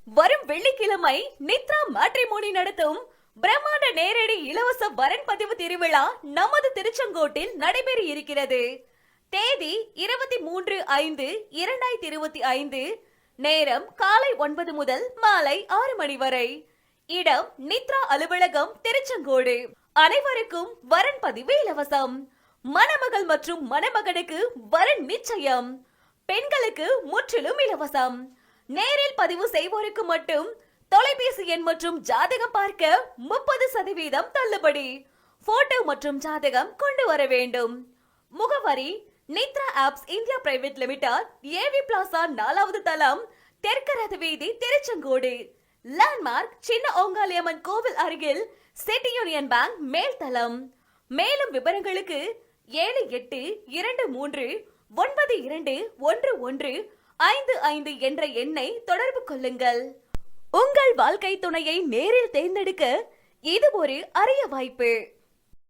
வரும் வெள்ளிக்கிழமை நித்ரா மேட்ரிமோனி நடத்தும் பிரம்மாண்ட நேரடி இலவச வரன் பதிவு திருவிழா நமது திருச்செங்கோட்டில் நடைபெற இருக்கிறது. தேதி 23/5/2025. நேரம் காலை 9 முதல் மாலை 6 மணி வரை. இடம் நித்ரா அலுவலகம், திருச்செங்கோடு. அனைவருக்கும் வரன் பதிவு இலவசம். மணமகள் மற்றும் மணமகனுக்கு வரன் நிச்சயம். பெண்களுக்கு முற்றிலும் இலவசம். நேரில் பதிவு செய்வோருக்கு மட்டும் தொலைபேசி எண் மற்றும் ஜாதகம் பார்க்க 30% தள்ளுபடி. போட்டோ மற்றும் ஜாதகம் கொண்டு வர வேண்டும். முகவரி நித்ரா apps India private limited, AV plaza, 4வது தளம், தெற்கு ரத வீதி, திருச்செங்கோடு. லேண்ட்மார்க் சின்ன ஓங்காளியம்மன் கோவில் அருகில் சிட்டி யூனியன் பேங்க் மேல் தளம். மேலும் விவரங்களுக்கு 7823292115 என்ற எண்ணை தொடர்பு கொள்ளுங்கள். உங்கள் வாழ்க்கை துணையை நேரில் தேர்ந்தெடுக்க இது ஒரு அரிய வாய்ப்பு.